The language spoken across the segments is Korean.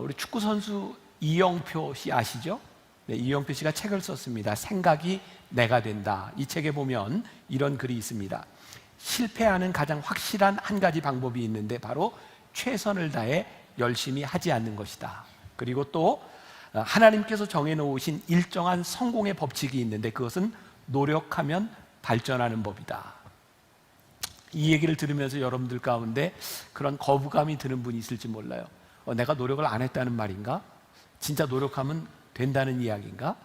우리 축구 선수 이영표 씨 아시죠? 네, 이영표 씨가 책을 썼습니다. 생각이 내가 된다. 이 책에 보면 이런 글이 있습니다. 실패하는 가장 확실한 한 가지 방법이 있는데 바로 최선을 다해 열심히 하지 않는 것이다. 그리고 또 하나님께서 정해놓으신 일정한 성공의 법칙이 있는데 그것은 노력하면 발전하는 법이다. 이 얘기를 들으면서 여러분들 가운데 그런 거부감이 드는 분이 있을지 몰라요. 내가 노력을 안 했다는 말인가? 진짜 노력하면 된다는 이야기인가?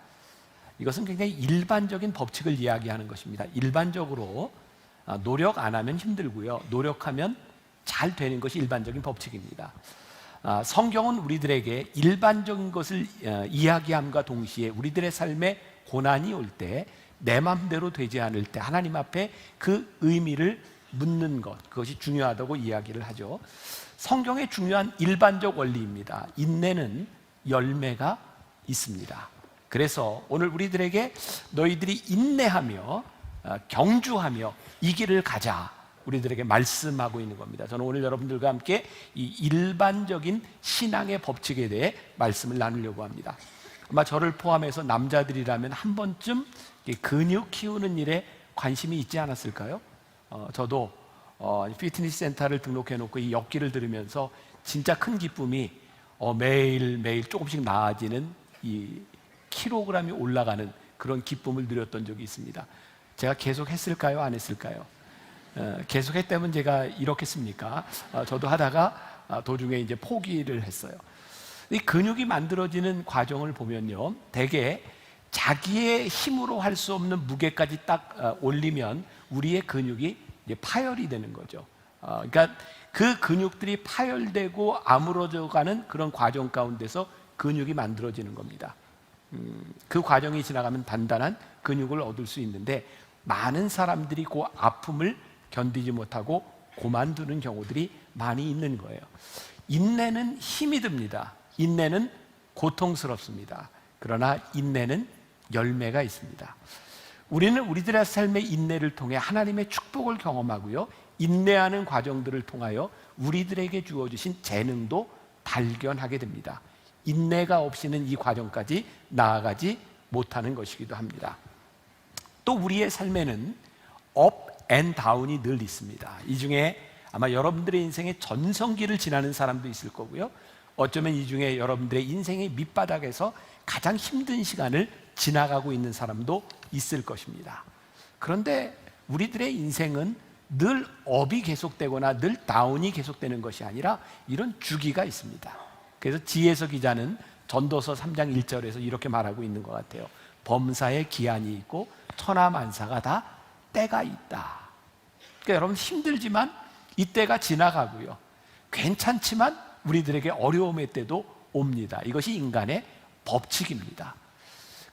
이것은 굉장히 일반적인 법칙을 이야기하는 것입니다. 일반적으로 노력 안 하면 힘들고요, 노력하면 잘 되는 것이 일반적인 법칙입니다. 성경은 우리들에게 일반적인 것을 이야기함과 동시에 우리들의 삶에 고난이 올 때, 내 마음대로 되지 않을 때 하나님 앞에 그 의미를 묻는 것, 그것이 중요하다고 이야기를 하죠. 성경의 중요한 일반적 원리입니다. 인내는 열매가 있습니다. 그래서 오늘 우리들에게 너희들이 인내하며 경주하며 이 길을 가자, 우리들에게 말씀하고 있는 겁니다. 저는 오늘 여러분들과 함께 이 일반적인 신앙의 법칙에 대해 말씀을 나누려고 합니다. 아마 저를 포함해서 남자들이라면 한 번쯤 근육 키우는 일에 관심이 있지 않았을까요? 저도 피트니스 센터를 등록해 놓고 이 역기를 들으면서 진짜 큰 기쁨이 매일매일 조금씩 나아지는 이 킬로그램이 올라가는 그런 기쁨을 누렸던 적이 있습니다. 제가 계속 했을까요? 안 했을까요? 계속 했다면 제가 이렇겠습니까? 저도 하다가 도중에 이제 포기를 했어요. 이 근육이 만들어지는 과정을 보면요, 대개 자기의 힘으로 할 수 없는 무게까지 딱 올리면 우리의 근육이 이제 파열이 되는 거죠. 그러니까 그 근육들이 파열되고 아물어져가는 그런 과정 가운데서 근육이 만들어지는 겁니다. 그 과정이 지나가면 단단한 근육을 얻을 수 있는데 많은 사람들이 그 아픔을 견디지 못하고 그만두는 경우들이 많이 있는 거예요. 인내는 힘이 듭니다. 인내는 고통스럽습니다. 그러나 인내는 열매가 있습니다. 우리는 우리들의 삶의 인내를 통해 하나님의 축복을 경험하고요, 인내하는 과정들을 통하여 우리들에게 주어주신 재능도 발견하게 됩니다. 인내가 없이는 이 과정까지 나아가지 못하는 것이기도 합니다. 또 우리의 삶에는 업 앤 다운이 늘 있습니다. 이 중에 아마 여러분들의 인생의 전성기를 지나는 사람도 있을 거고요, 어쩌면 이 중에 여러분들의 인생의 밑바닥에서 가장 힘든 시간을 지나가고 있는 사람도 있을 것입니다. 그런데 우리들의 인생은 늘 업이 계속되거나 늘 다운이 계속되는 것이 아니라 이런 주기가 있습니다. 그래서 지혜서 기자는 전도서 3장 1절에서 이렇게 말하고 있는 것 같아요. 범사에 기한이 있고 천하만사가 다 때가 있다. 그러니까 여러분, 힘들지만 이 때가 지나가고요, 괜찮지만 우리들에게 어려움의 때도 옵니다. 이것이 인간의 법칙입니다.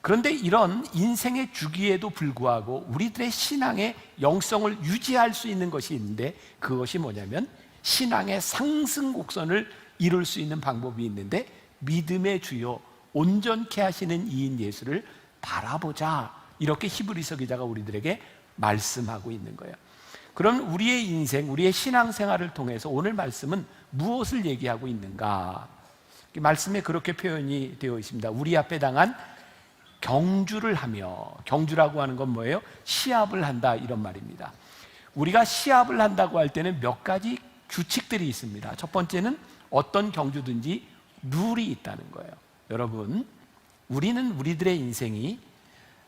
그런데 이런 인생의 주기에도 불구하고 우리들의 신앙의 영성을 유지할 수 있는 것이 있는데, 그것이 뭐냐면 신앙의 상승 곡선을 이룰 수 있는 방법이 있는데, 믿음의 주요 온전케 하시는 이인 예수를 바라보자, 이렇게 히브리서 기자가 우리들에게 말씀하고 있는 거예요. 그럼 우리의 인생, 우리의 신앙생활을 통해서 오늘 말씀은 무엇을 얘기하고 있는가? 말씀에 그렇게 표현이 되어 있습니다. 우리 앞에 당한 경주를 하며, 경주라고 하는 건 뭐예요? 시합을 한다, 이런 말입니다. 우리가 시합을 한다고 할 때는 몇 가지 규칙들이 있습니다. 첫 번째는 어떤 경주든지 룰이 있다는 거예요. 여러분, 우리는 우리들의 인생이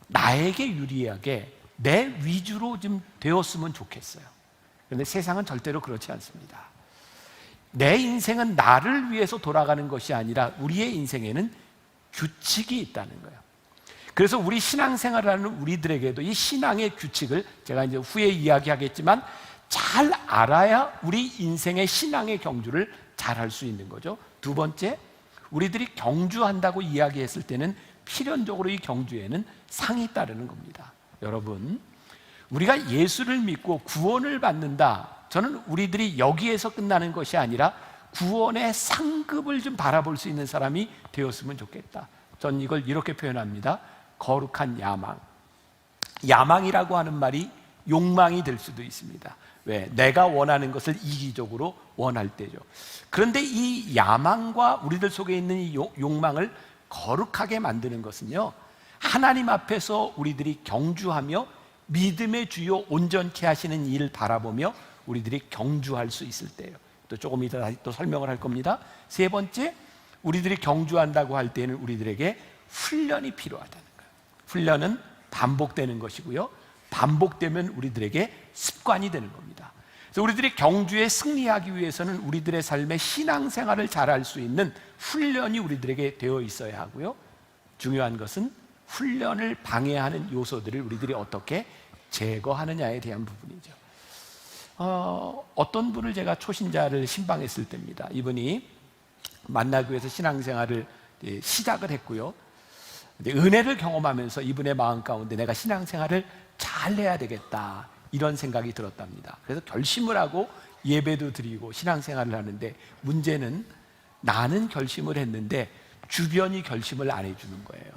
나에게 유리하게 내 위주로 좀 되었으면 좋겠어요. 그런데 세상은 절대로 그렇지 않습니다. 내 인생은 나를 위해서 돌아가는 것이 아니라 우리의 인생에는 규칙이 있다는 거예요. 그래서 우리 신앙생활을 하는 우리들에게도 이 신앙의 규칙을 제가 이제 후에 이야기하겠지만 잘 알아야 우리 인생의 신앙의 경주를 잘 할 수 있는 거죠. 두 번째, 우리들이 경주한다고 이야기했을 때는 필연적으로 이 경주에는 상이 따르는 겁니다. 여러분, 우리가 예수를 믿고 구원을 받는다, 저는 우리들이 여기에서 끝나는 것이 아니라 구원의 상급을 좀 바라볼 수 있는 사람이 되었으면 좋겠다. 전 이걸 이렇게 표현합니다. 거룩한 야망. 야망이라고 하는 말이 욕망이 될 수도 있습니다. 왜? 내가 원하는 것을 이기적으로 원할 때죠. 그런데 이 야망과 우리들 속에 있는 이 욕망을 거룩하게 만드는 것은요, 하나님 앞에서 우리들이 경주하며 믿음의 주요 온전케 하시는 일을 바라보며 우리들이 경주할 수 있을 때예요. 또 조금 이따 다시 또 설명을 할 겁니다. 세 번째, 우리들이 경주한다고 할 때는 우리들에게 훈련이 필요하다는 거예요. 훈련은 반복되는 것이고요, 반복되면 우리들에게 습관이 되는 겁니다. 그래서 우리들이 경주에 승리하기 위해서는 우리들의 삶의 신앙생활을 잘할 수 있는 훈련이 우리들에게 되어 있어야 하고요, 중요한 것은 훈련을 방해하는 요소들을 우리들이 어떻게 제거하느냐에 대한 부분이죠. 어떤 분을 제가 초신자를 신방했을 때입니다. 이분이 만나교회에서 신앙생활을 시작을 했고요, 은혜를 경험하면서 이분의 마음 가운데 내가 신앙생활을 잘 해야 되겠다, 이런 생각이 들었답니다. 그래서 결심을 하고 예배도 드리고 신앙생활을 하는데, 문제는 나는 결심을 했는데 주변이 결심을 안 해주는 거예요.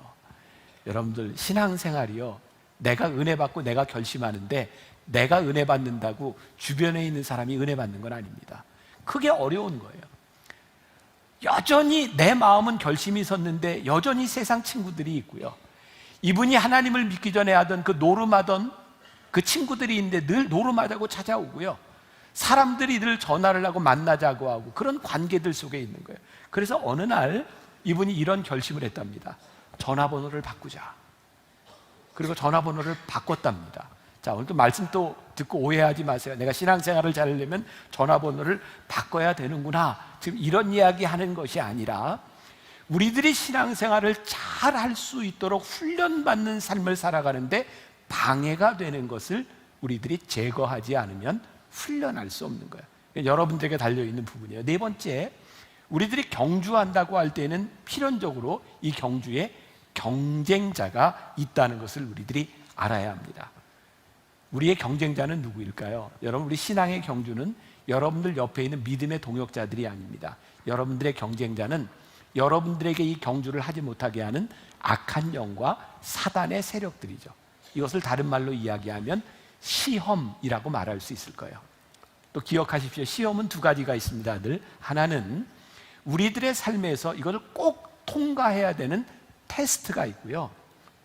여러분들, 신앙생활이요, 내가 은혜 받고 내가 결심하는데 내가 은혜 받는다고 주변에 있는 사람이 은혜 받는 건 아닙니다. 그게 어려운 거예요. 여전히 내 마음은 결심이 섰는데 여전히 세상 친구들이 있고요, 이분이 하나님을 믿기 전에 하던 그 노름하던 그 친구들이 있는데 늘 노름하자고 찾아오고요, 사람들이 늘 전화를 하고 만나자고 하고 그런 관계들 속에 있는 거예요. 그래서 어느 날 이분이 이런 결심을 했답니다. 전화번호를 바꾸자. 그리고 전화번호를 바꿨답니다. 자, 오늘도 말씀 또 듣고 오해하지 마세요. 내가 신앙생활을 잘하려면 전화번호를 바꿔야 되는구나, 지금 이런 이야기 하는 것이 아니라, 우리들이 신앙생활을 잘 할 수 있도록 훈련받는 삶을 살아가는데 방해가 되는 것을 우리들이 제거하지 않으면 훈련할 수 없는 거예요. 여러분들에게 달려있는 부분이에요. 네 번째, 우리들이 경주한다고 할 때는 필연적으로 이 경주에 경쟁자가 있다는 것을 우리들이 알아야 합니다. 우리의 경쟁자는 누구일까요? 여러분, 우리 신앙의 경주는 여러분들 옆에 있는 믿음의 동역자들이 아닙니다. 여러분들의 경쟁자는 여러분들에게 이 경주를 하지 못하게 하는 악한 영과 사단의 세력들이죠. 이것을 다른 말로 이야기하면 시험이라고 말할 수 있을 거예요. 또 기억하십시오. 시험은 두 가지가 있습니다. 늘 하나는 우리들의 삶에서 이것을 꼭 통과해야 되는 테스트가 있고요,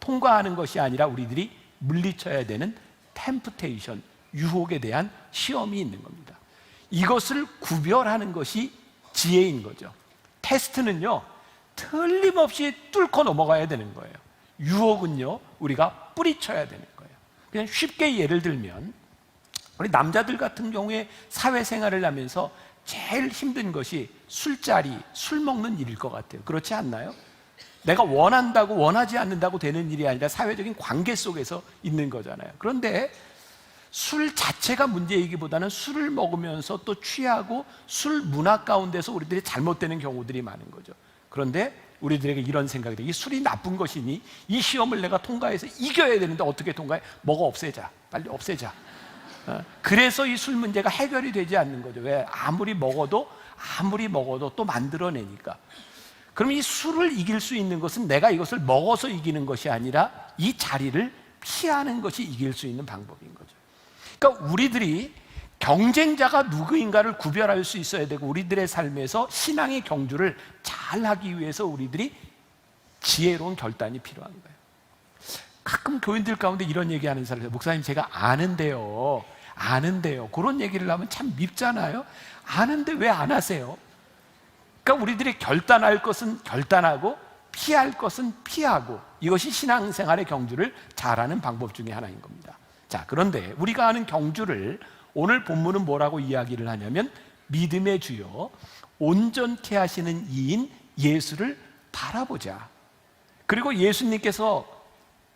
통과하는 것이 아니라 우리들이 물리쳐야 되는 템프테이션, 유혹에 대한 시험이 있는 겁니다. 이것을 구별하는 것이 지혜인 거죠. 테스트는요, 틀림없이 뚫고 넘어가야 되는 거예요. 유혹은요, 우리가 뿌리쳐야 되는 거예요. 그냥 쉽게 예를 들면, 우리 남자들 같은 경우에 사회생활을 하면서 제일 힘든 것이 술자리, 술 먹는 일일 것 같아요. 그렇지 않나요? 내가 원한다고 원하지 않는다고 되는 일이 아니라 사회적인 관계 속에서 있는 거잖아요. 그런데 술 자체가 문제이기보다는 술을 먹으면서 또 취하고 술 문화 가운데서 우리들이 잘못되는 경우들이 많은 거죠. 그런데 우리들에게 이런 생각이 돼요. 이 술이 나쁜 것이니 이 시험을 내가 통과해서 이겨야 되는데 어떻게 통과해? 먹어 없애자. 빨리 없애자. 그래서 이 술 문제가 해결이 되지 않는 거죠. 왜? 아무리 먹어도 또 만들어내니까. 그럼 이 술을 이길 수 있는 것은 내가 이것을 먹어서 이기는 것이 아니라 이 자리를 피하는 것이 이길 수 있는 방법인 거죠. 그러니까 우리들이 경쟁자가 누구인가를 구별할 수 있어야 되고, 우리들의 삶에서 신앙의 경주를 잘 하기 위해서 우리들이 지혜로운 결단이 필요한 거예요. 가끔 교인들 가운데 이런 얘기하는 사람이 있어요. 목사님, 제가 아는데요. 그런 얘기를 하면 참 밉잖아요. 아는데 왜 안 하세요? 그러니까 우리들이 결단할 것은 결단하고 피할 것은 피하고, 이것이 신앙생활의 경주를 잘하는 방법 중에 하나인 겁니다. 자, 그런데 우리가 아는 경주를 오늘 본문은 뭐라고 이야기를 하냐면, 믿음의 주요 온전케 하시는 이인 예수를 바라보자. 그리고 예수님께서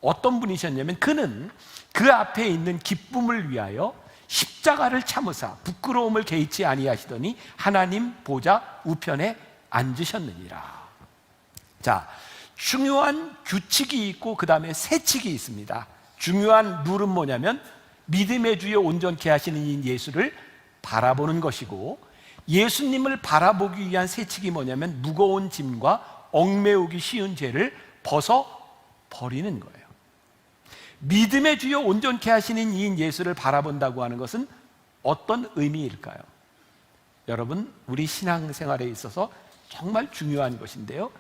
어떤 분이셨냐면, 그는 그 앞에 있는 기쁨을 위하여 십자가를 참으사 부끄러움을 개의치 아니하시더니 하나님 보좌 우편에 앉으셨느니라. 자, 중요한 규칙이 있고 그 다음에 세칙이 있습니다. 중요한 룰은 뭐냐면, 믿음의 주여 온전케 하시는 이 예수를 바라보는 것이고, 예수님을 바라보기 위한 세칙이 뭐냐면 무거운 짐과 얽매우기 쉬운 죄를 벗어 버리는 거예요. 믿음의 주여 온전케 하시는 이인 예수를 바라본다고 하는 것은 어떤 의미일까요? 여러분, 우리 신앙생활에 있어서 정말 중요한 것인데요,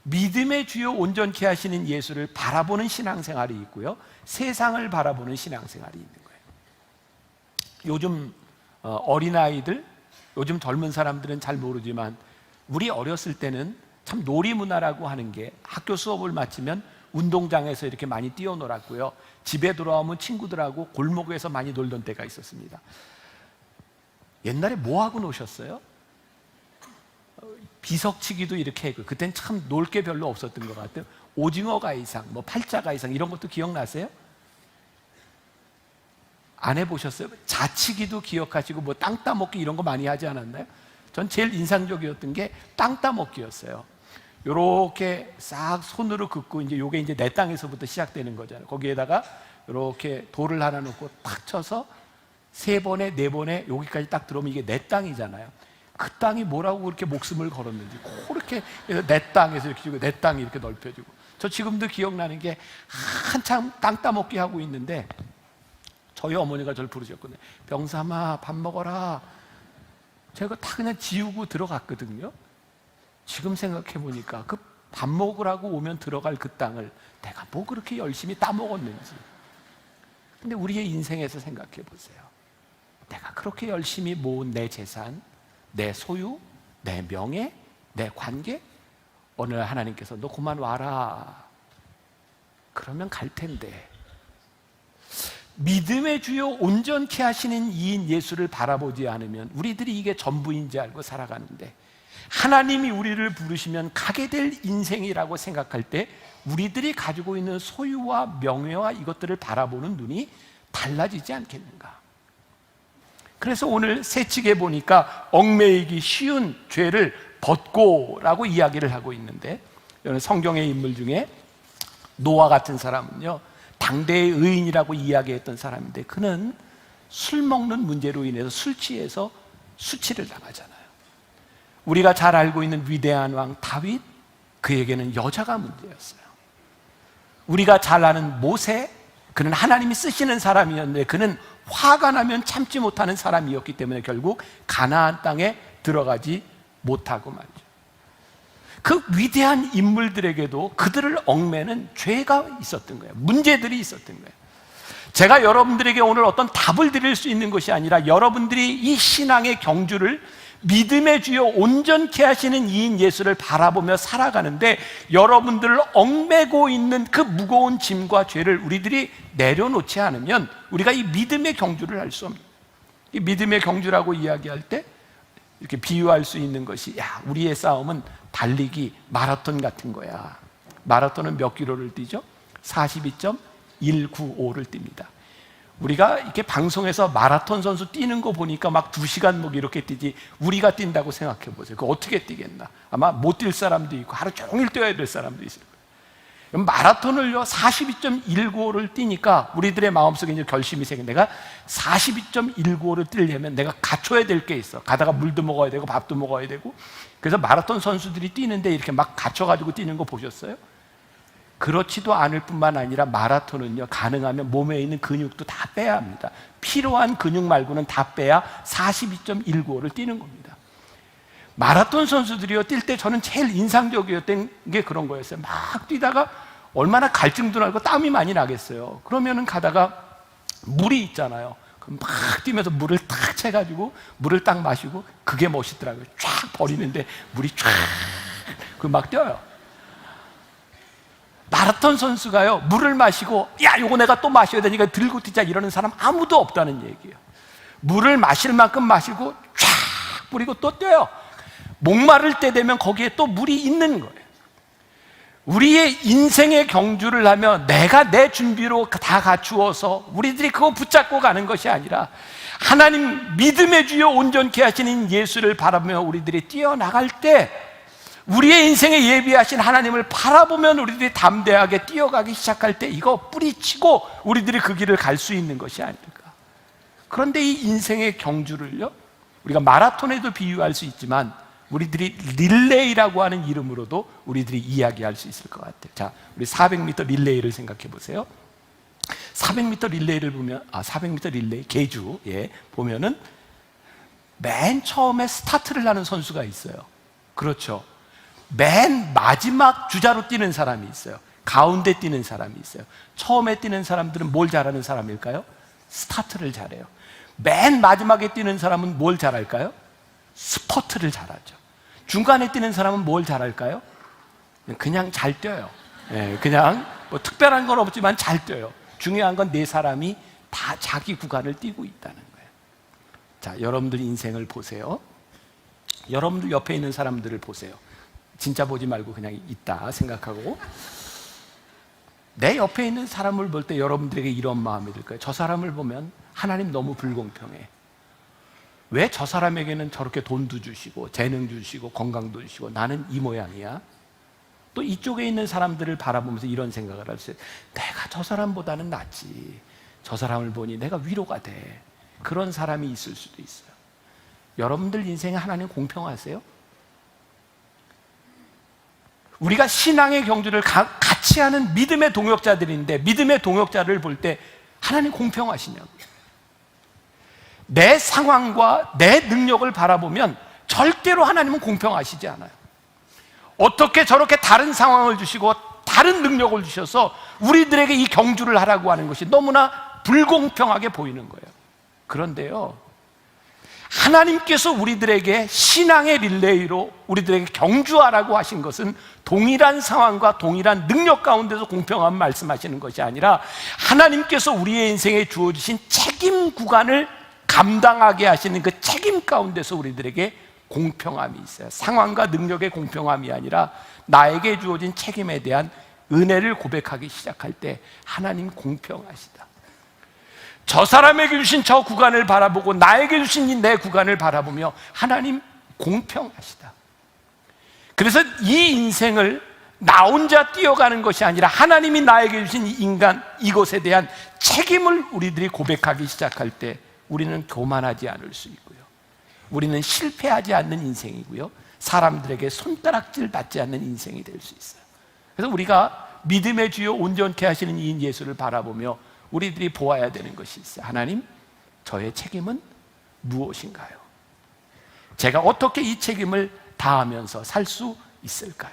믿음의 주요 온전케 하시는 예수를 바라보는 신앙생활이 있고요, 세상을 바라보는 신앙생활이 있는 거예요. 요즘 어린아이들, 요즘 젊은 사람들은 잘 모르지만 우리 어렸을 때는 참 놀이문화라고 하는 게 학교 수업을 마치면 운동장에서 이렇게 많이 뛰어놀았고요, 집에 돌아오면 친구들하고 골목에서 많이 놀던 때가 있었습니다. 옛날에 뭐 하고 노셨어요? 비석치기도 이렇게 했고, 그땐 참 놀 게 별로 없었던 것 같아요. 오징어 가이상, 뭐 팔자 가이상 이런 것도 기억나세요? 안 해보셨어요? 자치기도 기억하시고 뭐 땅 따먹기 이런 거 많이 하지 않았나요? 전 제일 인상적이었던 게 땅 따먹기였어요. 요렇게 싹 손으로 긋고, 이제 요게 이제 내 땅에서부터 시작되는 거잖아요. 거기에다가 요렇게 돌을 하나 놓고 탁 쳐서 3번에 4번에 여기까지 딱 들어오면 이게 내 땅이잖아요. 그 땅이 뭐라고 그렇게 목숨을 걸었는지 그렇게 내 땅에서 이렇게 주고 내 땅이 이렇게 넓혀지고. 저 지금도 기억나는 게 한참 땅 따먹기 하고 있는데 저희 어머니가 저를 부르셨거든요. 병삼아 밥 먹어라. 제가 다 그냥 지우고 들어갔거든요. 지금 생각해 보니까 그 밥 먹으라고 오면 들어갈 그 땅을 내가 뭐 그렇게 열심히 따먹었는지. 근데 우리의 인생에서 생각해 보세요. 내가 그렇게 열심히 모은 내 재산, 내 소유, 내 명예, 내 관계, 오늘 하나님께서 너 그만 와라 그러면 갈 텐데, 믿음의 주요 온전케 하시는 이인 예수를 바라보지 않으면 우리들이 이게 전부인지 알고 살아가는데, 하나님이 우리를 부르시면 가게 될 인생이라고 생각할 때 우리들이 가지고 있는 소유와 명예와 이것들을 바라보는 눈이 달라지지 않겠는가? 그래서 오늘 세칙에 보니까 얽매이기 쉬운 죄를 벗고라고 이야기를 하고 있는데, 성경의 인물 중에 노아 같은 사람은요, 당대의 의인이라고 이야기했던 사람인데, 그는 술 먹는 문제로 인해서 술 취해서 수치를 당하잖아요. 우리가 잘 알고 있는 위대한 왕 다윗, 그에게는 여자가 문제였어요. 우리가 잘 아는 모세, 그는 하나님이 쓰시는 사람이었는데 그는 화가 나면 참지 못하는 사람이었기 때문에 결국 가나안 땅에 들어가지 못하고 말이죠. 그 위대한 인물들에게도 그들을 얽매는 죄가 있었던 거예요. 문제들이 있었던 거예요. 제가 여러분들에게 오늘 어떤 답을 드릴 수 있는 것이 아니라, 여러분들이 이 신앙의 경주를 믿음의 주요 온전케 하시는 이인 예수를 바라보며 살아가는데, 여러분들을 얽매고 있는 그 무거운 짐과 죄를 우리들이 내려놓지 않으면 우리가 이 믿음의 경주를 할 수 없는, 이 믿음의 경주라고 이야기할 때 이렇게 비유할 수 있는 것이, 야, 우리의 싸움은 달리기 마라톤 같은 거야. 마라톤은 몇 킬로를 뛰죠? 42.195를 뜁니다. 우리가 이렇게 방송에서 마라톤 선수 뛰는 거 보니까 막 2시간 뭐 이렇게 뛰지, 우리가 뛴다고 생각해 보세요. 그거 어떻게 뛰겠나? 아마 못 뛸 사람도 있고 하루 종일 뛰어야 될 사람도 있을 거예요. 마라톤을요 42.195를 뛰니까 우리들의 마음속에 이제 결심이 생겨. 내가 42.195를 뛰려면 내가 갖춰야 될 게 있어. 가다가 물도 먹어야 되고 밥도 먹어야 되고. 그래서 마라톤 선수들이 뛰는데 이렇게 막 갖춰가지고 뛰는 거 보셨어요? 그렇지도 않을 뿐만 아니라 마라톤은요, 가능하면 몸에 있는 근육도 다 빼야 합니다. 필요한 근육 말고는 다 빼야 42.195를 뛰는 겁니다. 마라톤 선수들이요, 뛸 때 저는 제일 인상적이었던 게 그런 거였어요. 막 뛰다가 얼마나 갈증도 나고 땀이 많이 나겠어요. 그러면은 가다가 물이 있잖아요. 그럼 막 뛰면서 물을 탁 채가지고 물을 딱 마시고, 그게 멋있더라고요. 쫙 버리는데 물이 쫙 그 막 뛰어요. 마라톤 선수가요, 물을 마시고 야, 요거 내가 또 마셔야 되니까 들고 뛰자 이러는 사람 아무도 없다는 얘기예요. 물을 마실 만큼 마시고 쫙 뿌리고 또 뛰어요. 목마를 때 되면 거기에 또 물이 있는 거예요. 우리의 인생의 경주를 하며 내가 내 준비로 다 갖추어서 우리들이 그거 붙잡고 가는 것이 아니라, 하나님 믿음의 주요 온전케 하시는 예수를 바라보며 우리들이 뛰어나갈 때, 우리의 인생에 예비하신 하나님을 바라보면 우리들이 담대하게 뛰어가기 시작할 때 이거 뿌리치고 우리들이 그 길을 갈 수 있는 것이 아닐까. 그런데 이 인생의 경주를요, 우리가 마라톤에도 비유할 수 있지만 우리들이 릴레이라고 하는 이름으로도 우리들이 이야기할 수 있을 것 같아요. 자, 우리 400m 릴레이를 생각해 보세요. 400m 릴레이를 보면 400m 릴레이 계주 보면은 맨 처음에 스타트를 하는 선수가 있어요. 그렇죠. 맨 마지막 주자로 뛰는 사람이 있어요. 가운데 뛰는 사람이 있어요. 처음에 뛰는 사람들은 뭘 잘하는 사람일까요? 스타트를 잘해요. 맨 마지막에 뛰는 사람은 뭘 잘할까요? 스퍼트를 잘하죠. 중간에 뛰는 사람은 뭘 잘할까요? 그냥 잘 뛰어요. 그냥 뭐 특별한 건 없지만 잘 뛰어요. 중요한 건 네 사람이 다 자기 구간을 뛰고 있다는 거예요. 자, 여러분들 인생을 보세요. 여러분들 옆에 있는 사람들을 보세요. 진짜 보지 말고 그냥 있다 생각하고, 내 옆에 있는 사람을 볼 때 여러분들에게 이런 마음이 들 거예요. 저 사람을 보면 하나님 너무 불공평해. 왜 저 사람에게는 저렇게 돈도 주시고 재능 주시고 건강도 주시고 나는 이 모양이야? 또 이쪽에 있는 사람들을 바라보면서 이런 생각을 할 수 있어요. 내가 저 사람보다는 낫지. 저 사람을 보니 내가 위로가 돼. 그런 사람이 있을 수도 있어요. 여러분들 인생에 하나님 공평하세요? 우리가 신앙의 경주를 같이 하는 믿음의 동역자들인데, 믿음의 동역자를 볼 때 하나님 공평하시냐고요. 내 상황과 내 능력을 바라보면 절대로 하나님은 공평하시지 않아요. 어떻게 저렇게 다른 상황을 주시고 다른 능력을 주셔서 우리들에게 이 경주를 하라고 하는 것이 너무나 불공평하게 보이는 거예요. 그런데요, 하나님께서 우리들에게 신앙의 릴레이로 우리들에게 경주하라고 하신 것은 동일한 상황과 동일한 능력 가운데서 공평한 말씀하시는 것이 아니라, 하나님께서 우리의 인생에 주어주신 책임 구간을 감당하게 하시는 그 책임 가운데서 우리들에게 공평함이 있어요. 상황과 능력의 공평함이 아니라 나에게 주어진 책임에 대한 은혜를 고백하기 시작할 때 하나님 공평하시다. 저 사람에게 주신 저 구간을 바라보고 나에게 주신 이 내 구간을 바라보며 하나님 공평하시다. 그래서 이 인생을 나 혼자 뛰어가는 것이 아니라 하나님이 나에게 주신 이 인간, 이것에 대한 책임을 우리들이 고백하기 시작할 때 우리는 교만하지 않을 수 있고요, 우리는 실패하지 않는 인생이고요, 사람들에게 손가락질 받지 않는 인생이 될 수 있어요. 그래서 우리가 믿음의 주요 온전케 하시는 이 예수를 바라보며 우리들이 보아야 되는 것이 있어요. 하나님, 저의 책임은 무엇인가요? 제가 어떻게 이 책임을 다하면서 살 수 있을까요?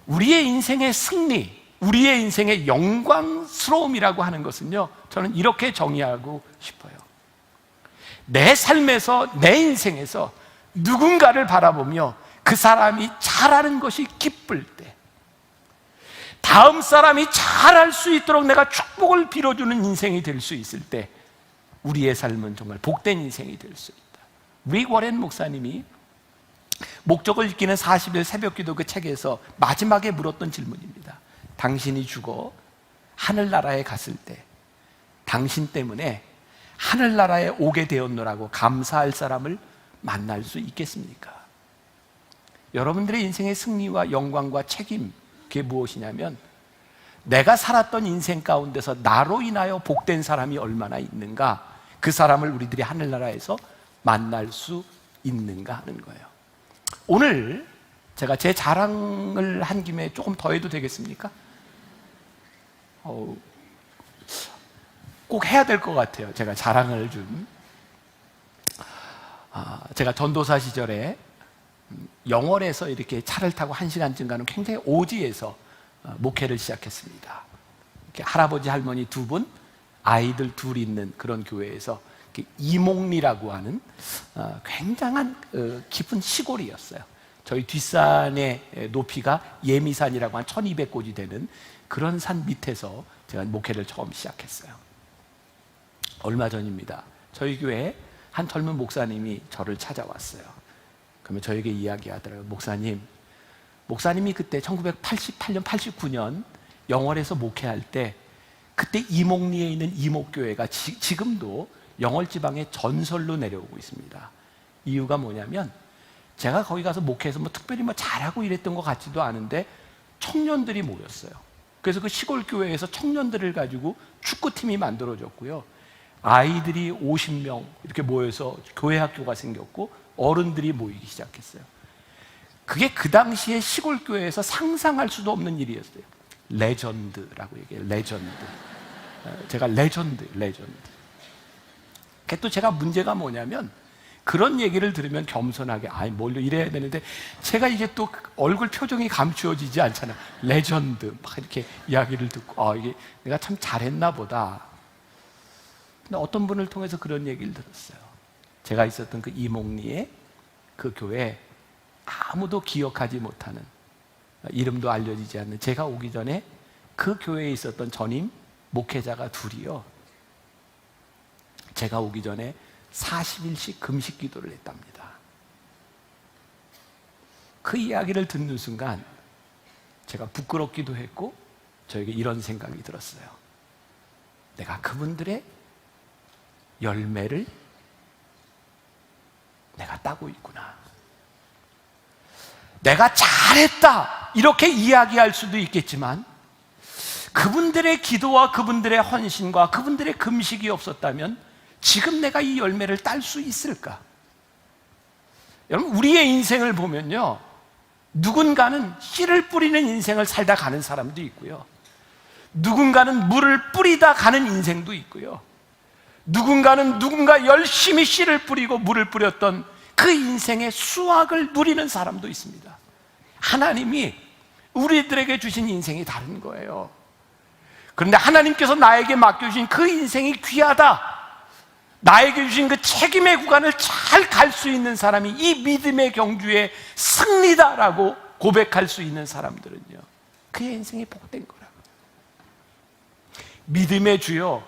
우리의 인생의 승리, 우리의 인생의 영광스러움이라고 하는 것은요, 저는 이렇게 정의하고 싶어요. 내 삶에서, 내 인생에서 누군가를 바라보며 그 사람이 잘하는 것이 기쁠 때, 다음 사람이 잘할 수 있도록 내가 축복을 빌어주는 인생이 될 수 있을 때 우리의 삶은 정말 복된 인생이 될 수 있다. 릭 워렌 목사님이 목적을 잊기는 40일 새벽기도 그 책에서 마지막에 물었던 질문입니다. 당신이 죽어 하늘나라에 갔을 때 당신 때문에 하늘나라에 오게 되었노라고 감사할 사람을 만날 수 있겠습니까? 여러분들의 인생의 승리와 영광과 책임, 그게 무엇이냐면, 내가 살았던 인생 가운데서 나로 인하여 복된 사람이 얼마나 있는가, 그 사람을 우리들이 하늘나라에서 만날 수 있는가 하는 거예요. 오늘 제가 제 자랑을 한 김에 조금 더 해도 되겠습니까? 꼭 해야 될 것 같아요. 제가 자랑을 좀. 제가 전도사 시절에 영월에서 이렇게 차를 타고 1시간쯤 가는 굉장히 오지에서 목회를 시작했습니다. 이렇게 할아버지 할머니 두 분, 아이들 둘 있는 그런 교회에서 이목리라고 하는 굉장한 깊은 시골이었어요. 저희 뒷산의 높이가 예미산이라고 한 1200고지 되는 그런 산 밑에서 제가 목회를 처음 시작했어요. 얼마 전입니다. 저희 교회에 한 젊은 목사님이 저를 찾아왔어요. 그러면 저에게 이야기하더라고요. 목사님이 그때 1988년, 89년 영월에서 목회할 때, 그때 이목리에 있는 이목교회가 지금도 영월 지방의 전설로 내려오고 있습니다. 이유가 뭐냐면, 제가 거기 가서 목회해서 특별히 잘하고 이랬던 것 같지도 않은데 청년들이 모였어요. 그래서 그 시골 교회에서 청년들을 가지고 축구팀이 만들어졌고요, 아이들이 50명 이렇게 모여서 교회 학교가 생겼고 어른들이 모이기 시작했어요. 그게 그 당시에 시골 교회에서 상상할 수도 없는 일이었어요. 레전드라고 얘기해요. 레전드. 제가 레전드. 또 제가 문제가 뭐냐면 그런 얘기를 들으면 겸손하게 뭘 이래야 되는데 제가 이게 또 얼굴 표정이 감추어지지 않잖아요. 레전드 막 이렇게 이야기를 듣고 이게 내가 참 잘했나 보다. 근데 어떤 분을 통해서 그런 얘기를 들었어요. 제가 있었던 그 이목리에 그 교회 아무도 기억하지 못하는, 이름도 알려지지 않는, 제가 오기 전에 그 교회에 있었던 전임 목회자가 둘이요, 제가 오기 전에 40일씩 금식 기도를 했답니다. 그 이야기를 듣는 순간 제가 부끄럽기도 했고 저에게 이런 생각이 들었어요. 내가 그분들의 열매를 내가 따고 있구나. 내가 잘했다 이렇게 이야기할 수도 있겠지만 그분들의 기도와 그분들의 헌신과 그분들의 금식이 없었다면 지금 내가 이 열매를 딸 수 있을까? 여러분, 우리의 인생을 보면요, 누군가는 씨를 뿌리는 인생을 살다 가는 사람도 있고요, 누군가는 물을 뿌리다 가는 인생도 있고요, 누군가는 누군가 열심히 씨를 뿌리고 물을 뿌렸던 그 인생의 수확을 누리는 사람도 있습니다. 하나님이 우리들에게 주신 인생이 다른 거예요. 그런데 하나님께서 나에게 맡겨주신 그 인생이 귀하다, 나에게 주신 그 책임의 구간을 잘 갈 수 있는 사람이 이 믿음의 경주의 승리다라고 고백할 수 있는 사람들은요, 그의 인생이 복된 거라고. 믿음의 주요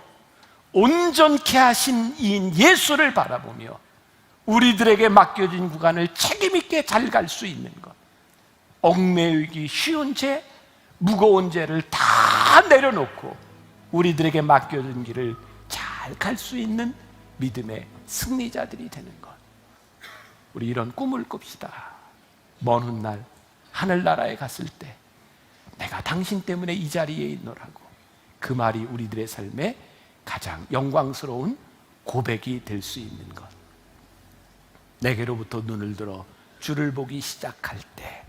온전케 하신 이인 예수를 바라보며 우리들에게 맡겨진 구간을 책임있게 잘 갈 수 있는 것, 얽매이기 쉬운 죄, 무거운 죄를 다 내려놓고 우리들에게 맡겨진 길을 잘 갈 수 있는 믿음의 승리자들이 되는 것, 우리 이런 꿈을 꿉시다. 먼 훗날 하늘나라에 갔을 때 내가 당신 때문에 이 자리에 있노라고, 그 말이 우리들의 삶에 가장 영광스러운 고백이 될 수 있는 것. 내게로부터 눈을 들어 주를 보기 시작할 때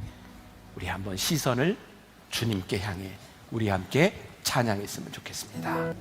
우리 한번 시선을 주님께 향해 우리 함께 찬양했으면 좋겠습니다.